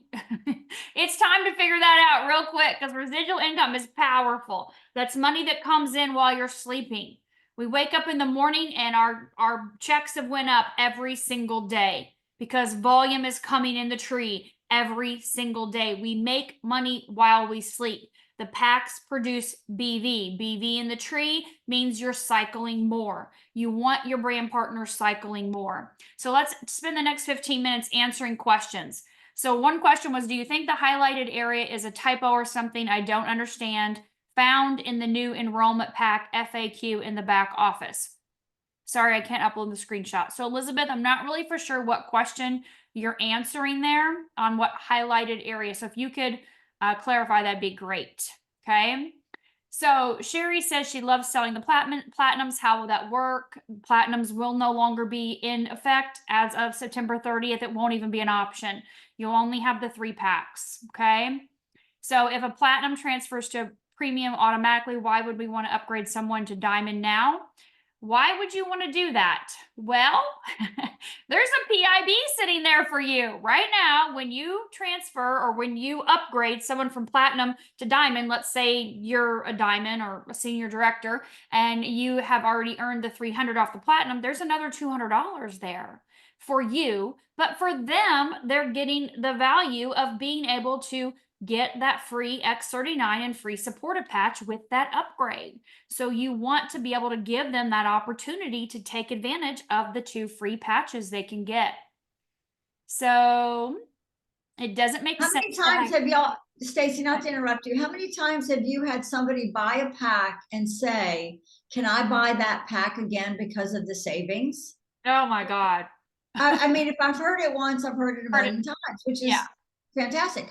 it's time to figure that out real quick, because residual income is powerful. That's money that comes in while you're sleeping. We wake up in the morning and our checks have went up every single day because volume is coming in the tree every single day. We make money while we sleep. The packs produce BV. BV in the tree means you're cycling more. You want your brand partners cycling more. So let's spend the next 15 minutes answering questions. So one question was, do you think the highlighted area is a typo or something I don't understand found in the new enrollment pack FAQ in the back office? Sorry, I can't upload the screenshot. So Elizabeth, I'm not really for sure what question you're answering there on what highlighted area. So if you could clarify, that'd be great. Okay. So Sherry says she loves selling the platinums. How will that work? Platinums will no longer be in effect as of September 30th. It won't even be an option. You'll only have the 3-packs. Okay. So if a platinum transfers to premium automatically, why would we want to upgrade someone to diamond now? Why would you want to do that? Well, there's a PIB sitting there for you right now. When you transfer or when you upgrade someone from platinum to diamond, let's say you're a diamond or a senior director and you have already earned the 300 off the platinum, there's another $200 there for you. But for them, they're getting the value of being able to get that free X39 and free supporter patch with that upgrade. So you want to be able to give them that opportunity to take advantage of the 2 free patches they can get. So it doesn't make How sense. many times have y'all, Stacy, not to interrupt you, how many times have you had somebody buy a pack and say, can I buy that pack again because of the savings? Oh my God. I mean, if I've heard it once, I've heard it a million times, which is fantastic.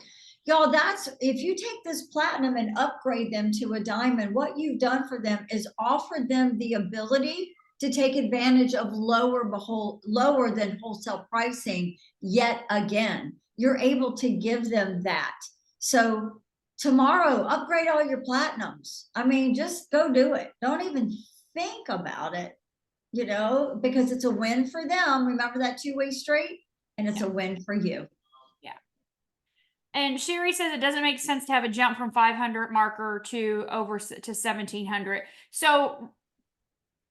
Y'all, that's, if you take this platinum and upgrade them to a diamond, what you've done for them is offered them the ability to take advantage of lower than wholesale pricing yet again. You're able to give them that. So tomorrow, upgrade all your platinums. I mean, just go do it. Don't even think about it, because it's a win for them. Remember that two-way street? And it's a win for you. Yeah. And Sherry says it doesn't make sense to have a jump from 500 marker to over to 1700. So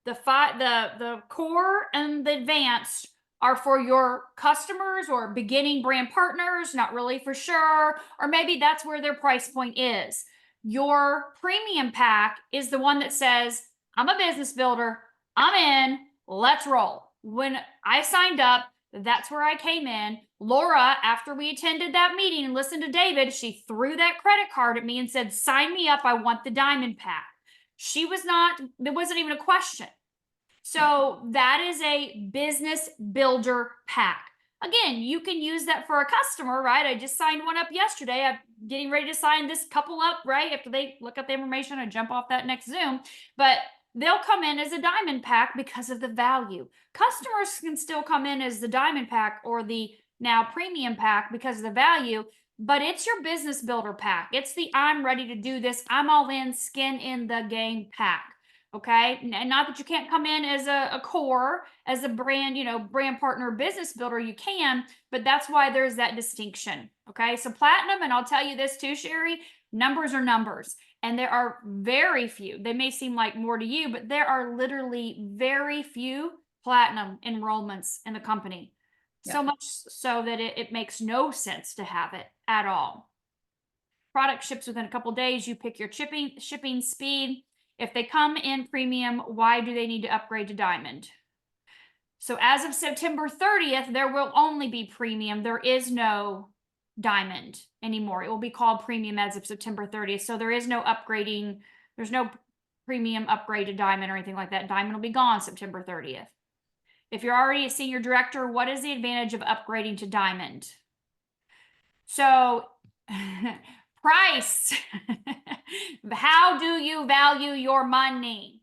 the core and the advanced are for your customers or beginning brand partners, not really for sure, or maybe that's where their price point is. Your premium pack is the one that says, I'm a business builder, I'm in, let's roll. When I signed up, that's where I came in. Laura, after we attended that meeting and listened to David, she threw that credit card at me and said, sign me up, I want the diamond pack. There wasn't even a question. So that is a business builder pack. Again, you can use that for a customer, right? I just signed one up yesterday. I'm getting ready to sign this couple up, right? After they look up the information, I jump off that next Zoom. But they'll come in as a diamond pack because of the value. Customers can still come in as the diamond pack or the now premium pack because of the value, but it's your business builder pack. It's the I'm ready to do this, I'm all in, skin in the game pack. Okay. And not that you can't come in as a core, as a brand, brand partner business builder, you can, but that's why there's that distinction. Okay. So platinum, and I'll tell you this too, Sherry, numbers are numbers. And there are very few, they may seem like more to you, but there are literally very few platinum enrollments in the company. So much so that it makes no sense to have it at all. Product ships within a couple days. You pick your shipping speed. If they come in premium, why do they need to upgrade to diamond? So as of September 30th, there will only be premium. There is no diamond anymore. It will be called premium as of September 30th. So there is no upgrading. There's no premium upgrade to diamond or anything like that. Diamond will be gone September 30th. If you're already a senior director, what is the advantage of upgrading to diamond? So price. How do you value your money?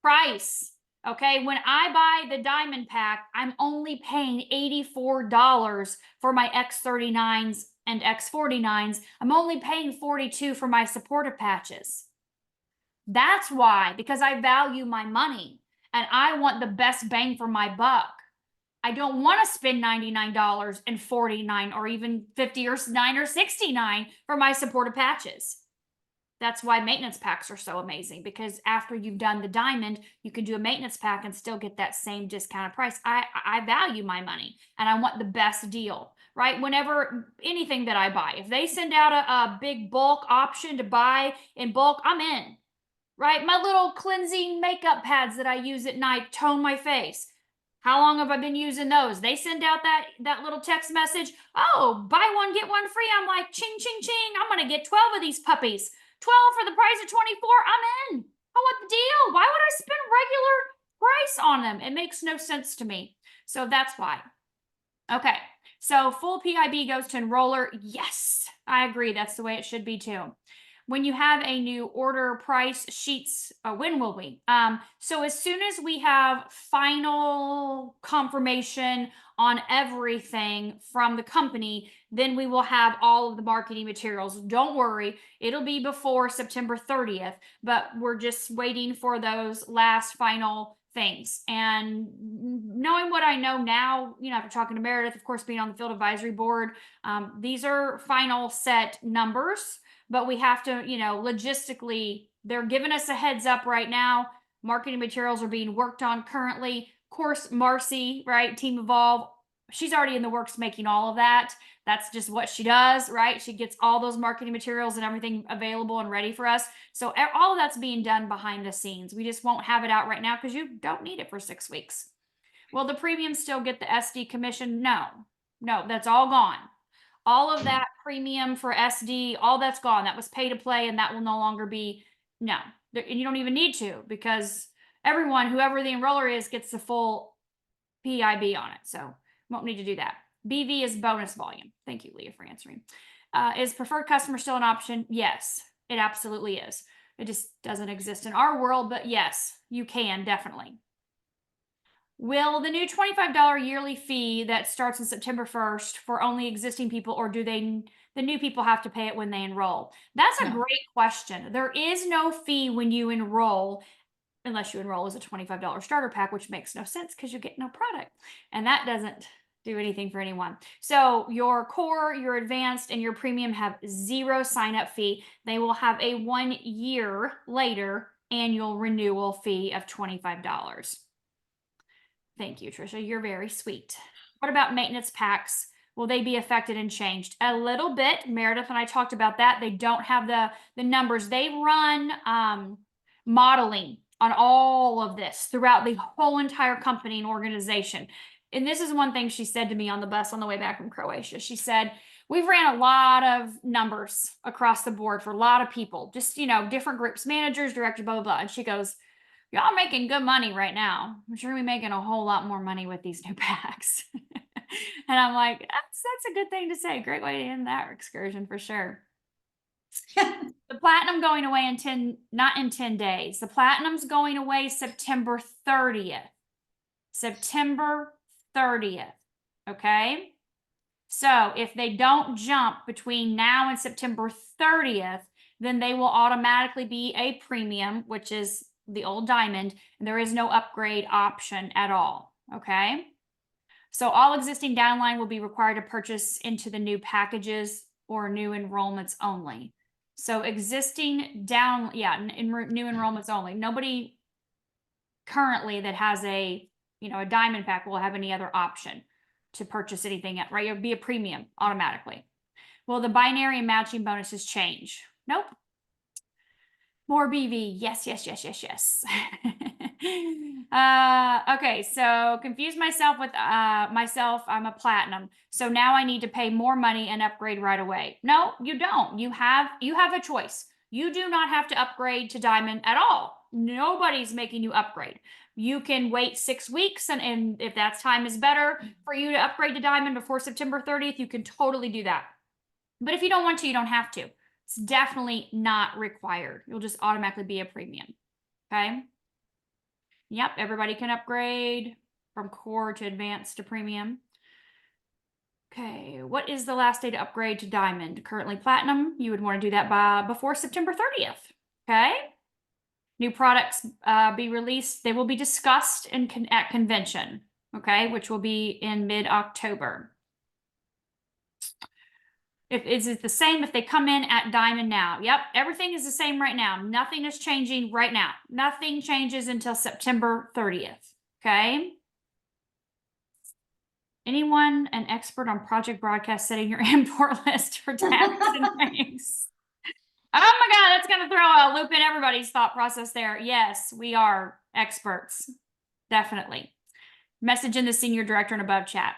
Price. Okay, when I buy the diamond pack, I'm only paying $84 for my X39s and X49s. I'm only paying $42 for my supporter patches. That's why, because I value my money and I want the best bang for my buck. I don't want to spend $99.49 or even $59 or $69 for my supporter patches. That's why maintenance packs are so amazing, because after you've done the diamond, you can do a maintenance pack and still get that same discounted price. I value my money and I want the best deal, right? Whenever anything that I buy, if they send out a big bulk option to buy in bulk, I'm in, right? My little cleansing makeup pads that I use at night tone my face. How long have I been using those? They send out that little text message. Oh, buy one, get one free. I'm like, ching, ching, ching. I'm going to get 12 of these puppies. 12 for the price of 24. I'm in. I want the deal. Why would I spend regular price on them? It makes no sense to me. So that's why. Okay. So full PIB goes to enroller. Yes, I agree. That's the way it should be too. When you have a new order price sheets, when will we? So as soon as we have final confirmation on everything from the company, then we will have all of the marketing materials. Don't worry, it'll be before September 30th, but we're just waiting for those last final things. And knowing what I know now, after talking to Meredith, of course, being on the field advisory board, these are final set numbers, but we have to, logistically, they're giving us a heads up right now. Marketing materials are being worked on currently. Of course, Marcy, right? Team Evolve, she's already in the works making all of that. That's just what she does, right? She gets all those marketing materials and everything available and ready for us. So all of that's being done behind the scenes. We just won't have it out right now because you don't need it for 6 weeks. Will the premium still get the SD commission? No, that's all gone. All of that premium for SD, all that's gone. That was pay to play, and that will no longer be. No, and you don't even need to, because everyone, whoever the enroller is, gets the full PIB on it. So won't need to do that. BV is bonus volume. Thank you, Leah, for answering. Is preferred customer still an option? Yes, it absolutely is. It just doesn't exist in our world, but yes, you can definitely. Will the new $25 yearly fee that starts on September 1st for only existing people, or do the new people have to pay it when they enroll? That's a great question. There is no fee when you enroll, unless you enroll as a $25 starter pack, which makes no sense because you get no product. And that doesn't do anything for anyone. So your core, your advanced, and your premium have 0 sign-up fee. They will have a 1 year later annual renewal fee of $25. Thank you, Trisha. You're very sweet. What about maintenance packs? Will they be affected and changed? A little bit. Meredith and I talked about that. They don't have the numbers. They run modeling on all of this throughout the whole entire company and organization. And this is one thing she said to me on the bus on the way back from Croatia. She said, we've ran a lot of numbers across the board for a lot of people, just, different groups, managers, directors, blah, blah, blah. And she goes, y'all making good money right now. I'm sure we're making a whole lot more money with these new packs. And I'm like, that's a good thing to say. Great way to end that excursion for sure. The platinum going away not in 10 days. The platinum's going away September 30th. September 30th. Okay. So if they don't jump between now and September 30th, then they will automatically be a premium, which is the old diamond, and there is no upgrade option at all. Okay. So all existing downline will be required to purchase into the new packages or new enrollments only. So existing new enrollments only. Nobody currently that has a diamond pack will have any other option to purchase anything, right? It'll be a premium automatically. Will the binary and matching bonuses change? Nope. More BV. Yes. Okay, so confused myself with myself. I'm a platinum. So now I need to pay more money and upgrade right away. No, you don't. You have a choice. You do not have to upgrade to diamond at all. Nobody's making you upgrade. You can wait 6 weeks, and if that time is better for you to upgrade to diamond before September 30th, you can totally do that. But if you don't want to, you don't have to. It's definitely not required. You'll just automatically be a premium. Okay. Yep. Everybody can upgrade from core to advanced to premium. Okay. What is the last day to upgrade to diamond? Currently platinum. You would want to do that before September 30th. Okay. New products be released. They will be discussed at convention. Okay. Which will be in mid-October. Is it the same if they come in at diamond now? Yep, everything is the same right now. Nothing is changing right now. Nothing changes until September 30th. Okay. Anyone an expert on project broadcast setting your import list for tax and things? Oh my God, that's going to throw a loop in everybody's thought process there. Yes, we are experts. Definitely. Message in the senior director and above chat.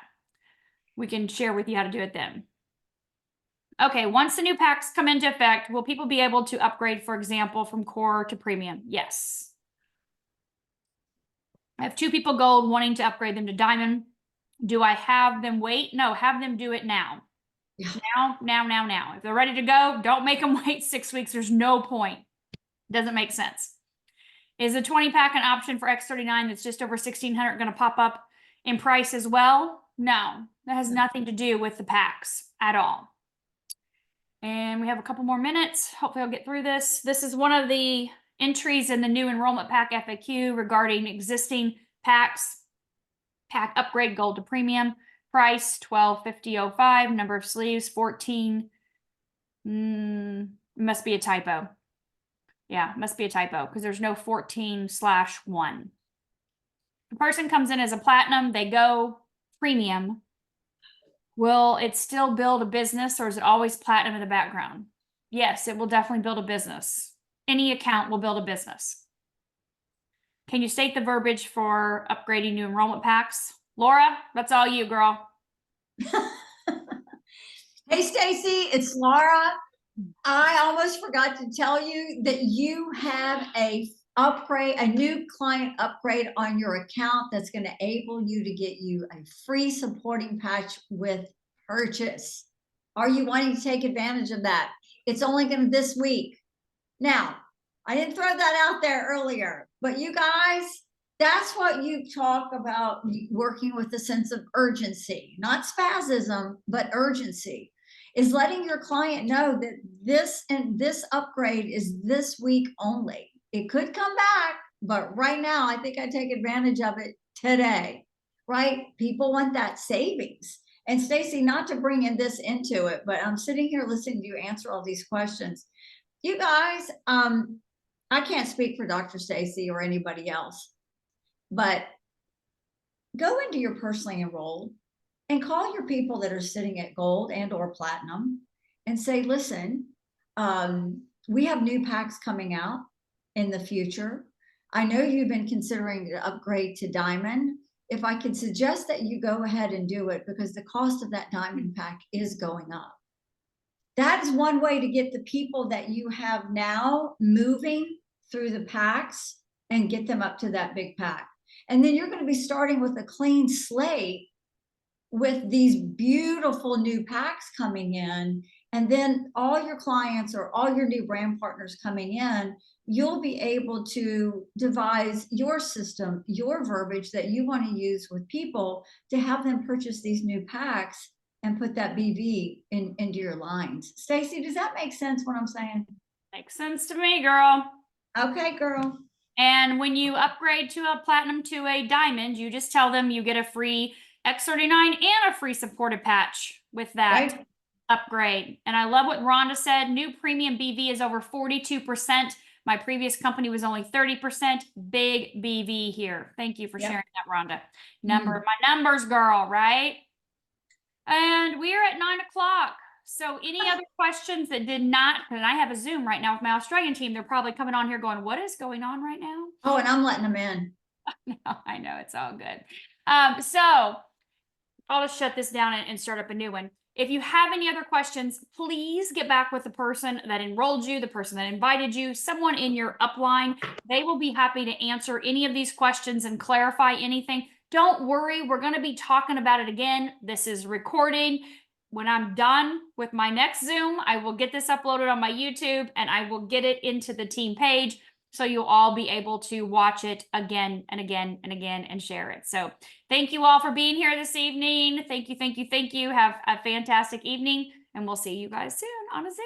We can share with you how to do it then. Okay, once the new packs come into effect, will people be able to upgrade, for example, from core to premium? Yes. I have 2 people gold wanting to upgrade them to diamond. Do I have them wait? No, have them do it now. Yeah. Now. If they're ready to go, don't make them wait 6 weeks. There's no point. Doesn't make sense. Is a 20 pack an option for X39 that's just over 1,600 going to pop up in price as well? No, that has nothing to do with the packs at all. And we have a couple more minutes. Hopefully I'll get through this. This is one of the entries in the new enrollment pack FAQ regarding existing packs. Pack upgrade gold to premium. Price $12.50.05. Number of sleeves 14. Must be a typo. Yeah, must be a typo because there's no 14/1. The person comes in as a platinum, they go premium. Will it still build a business, or is it always platinum in the background? Yes, it will definitely build a business. Any account will build a business. Can you state the verbiage for upgrading new enrollment packs? Laura, that's all you, girl. Hey, Stacy, it's Laura. I almost forgot to tell you that you have a new client upgrade on your account that's going to enable you to get you a free supporting patch with purchase. Are you wanting to take advantage of that? It's only going to this week. Now, I didn't throw that out there earlier, but you guys, that's what you talk about working with a sense of urgency, not spasm, but urgency, is letting your client know that this upgrade is this week only. It could come back, but right now I think I take advantage of it today, right? People want that savings. And Stacy, not to bring in this into it, but I'm sitting here listening to you answer all these questions. You guys, I can't speak for Dr. Stacy or anybody else, but go into your personally enrolled and call your people that are sitting at gold and or platinum and say, listen, we have new packs coming out in the future. I know you've been considering to upgrade to diamond. If I could suggest that you go ahead and do it, because the cost of that diamond pack is going up. That is one way to get the people that you have now moving through the packs and get them up to that big pack. And then you're going to be starting with a clean slate with these beautiful new packs coming in. And then all your clients or all your new brand partners coming in, you'll be able to devise your system, your verbiage that you want to use with people to have them purchase these new packs and put that BV into your lines. Stacy, does that make sense what I'm saying? Makes sense to me, girl. Okay, girl. And when you upgrade to a platinum to a diamond, you just tell them you get a free X39 and a free supported patch with that upgrade. And I love what Rhonda said. New premium BV is over 42%. My previous company was only 30%. Big BV here. Thank you for sharing that, Rhonda. My numbers, girl, right? And we're at 9 o'clock. So any other questions that did not, and I have a Zoom right now with my Australian team. They're probably coming on here going, what is going on right now? Oh, and I'm letting them in. No, I know, it's all good. So I'll just shut this down and start up a new one. If you have any other questions, please get back with the person that enrolled you, the person that invited you, someone in your upline. They will be happy to answer any of these questions and clarify anything. Don't worry, we're going to be talking about it again. This is recording. When I'm done with my next Zoom, I will get this uploaded on my YouTube and I will get it into the team page. So you'll all be able to watch it again and again and again and share it. So thank you all for being here this evening. Thank you. Have a fantastic evening, and we'll see you guys soon on a Zoom.